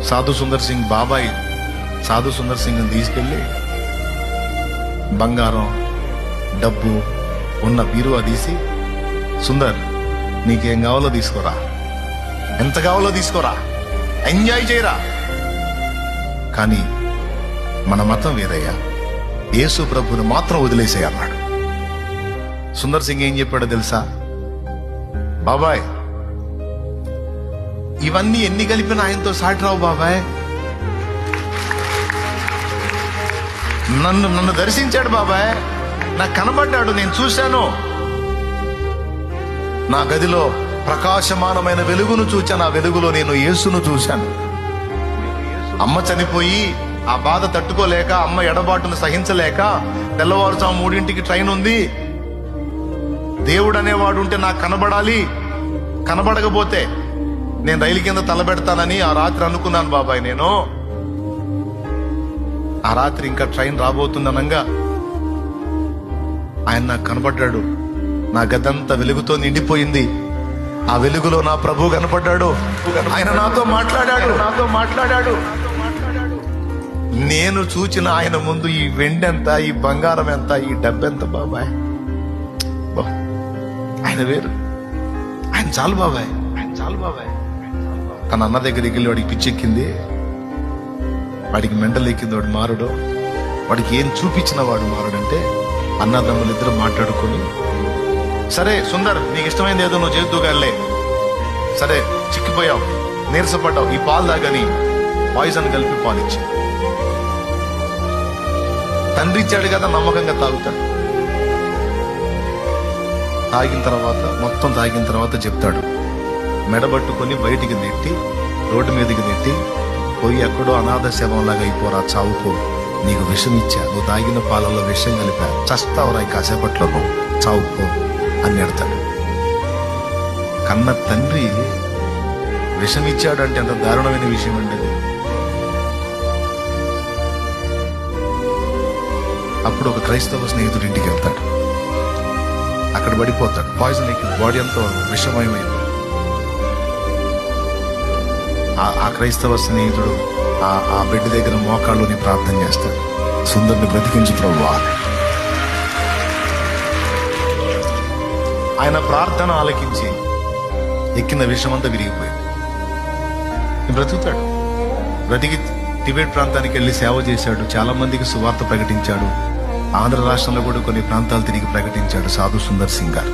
సాధు సుందర్ సింగ్ బాబాయ్ సాధు సుందర్ సింగ్ తీసుకెళ్ళి బంగారం డబ్బు ఉన్న బీరువా తీసి, సుందర్ నీకేం కావాలో తీసుకోరా, ఎంత కావాలో తీసుకోరా, ఎంజాయ్ చేయరా, కానీ మన మతం వేరయ్యా, యేసు ప్రభుని మాత్రం వదిలేసేయ్ అన్నాడు. సుందర్ సింగ్ ఏం చెప్పాడో తెలుసా? బాబాయ్ ఇవన్నీ ఎన్ని కలిపిన ఆయనతో సాటి రావు బాబాయ్. నన్ను దర్శించాడు బాబాయ్, నాకు కనబడ్డాడు, నేను చూశాను. నా గదిలో ప్రకాశమానమైన వెలుగును చూచాను, ఆ వెలుగులో నేను యేసును చూశాను. అమ్మ చనిపోయి ఆ బాధ తట్టుకోలేక, అమ్మ ఎడబాటును సహించలేక తెల్లవారుజాము 3 ట్రైన్ ఉంది. దేవుడు అనేవాడు ఉంటే నాకు కనబడాలి, కనబడకపోతే నేను రైలు కింద తలబెడతానని ఆ రాత్రి అనుకున్నాను బాబాయ్. నేను ఆ రాత్రి ఇంకా ట్రైన్ రాబోతుందనంగా ఆయన నాకు కనబడ్డాడు. నా గదంతా వెలుగుతో నిండిపోయింది. ఆ వెలుగులో నా ప్రభు కనపడ్డాడు. ఆయన నాతో మాట్లాడాడు. నేను చూచిన ఆయన ముందు ఈ వెండి ఎంత, ఈ బంగారం ఎంత, ఈ డబ్బెంత బాబాయ్. ఆయన వేరు, ఆయన చాలు బాబాయ్. తన అన్న దగ్గరికి వెళ్ళి వాడికి పిచ్చెక్కింది, వాడికి మెంటల్ ఎక్కింది, వాడు మారుడు. వాడికి ఏం చూపించిన వాడు మారుడంటే, అన్నదమ్ములు ఇద్దరు మాట్లాడుకొని, సరే సుందర్ నీకు ఇష్టమైంది ఏదో నువ్వు చేద్దుగాలే, సరే చిక్కిపోయావు, నీరసపడ్డావు, ఈ పాలు తాగని పాయిజన్ కలిపి పాలిచ్చి, తండ్రి ఇచ్చాడు కదా నమ్మకంగా తాగుతాడు. మొత్తం తాగిన తర్వాత చెప్తాడు, మెడబట్టుకొని బయటికి నెట్టి, రోడ్డు మీదకి నెట్టి, పోయి ఎక్కడో అనాథ శవంలాగా అయిపోరా, చావుకో, నీకు విషం ఇచ్చా, నువ్వు తాగిన పాలలో విషం కలిపా, చస్తావురా కాసేపట్లో, నువ్వు చావుకో అని ఎడతాడు. కన్న తండ్రి విషం ఇచ్చాడు అంటే అంత దారుణమైన విషయం అండి. అప్పుడు ఒక క్రైస్తవ స్నేహితుడి ఇంటికి వెళ్తాడు, అక్కడ పడిపోతాడు, పాయిజన్ ఎక్కి బాడీ అంతా విషమయమైంది. ఆ క్రైస్తవ స్నేహితుడు ఆ బెడ్ దగ్గర మోకాళ్ళుని ప్రార్థన చేస్తాడు, సుందర్ని బ్రతికించు ప్రభువా. ఆయన ప్రార్థన ఆలకించి ఎక్కిన విషమంతా విరిగిపోయింది. బ్రతుకుతాడు. బ్రతికి టిబెట్ ప్రాంతానికి వెళ్ళి సేవ చేశాడు, చాలా మందికి సువార్త ప్రకటించాడు. ఆంధ్ర రాష్ట్రంలో కూడా కొన్ని ప్రాంతాలు తిరిగి ప్రకటించాడు సాధు సుందర్ సింగ్ గారు.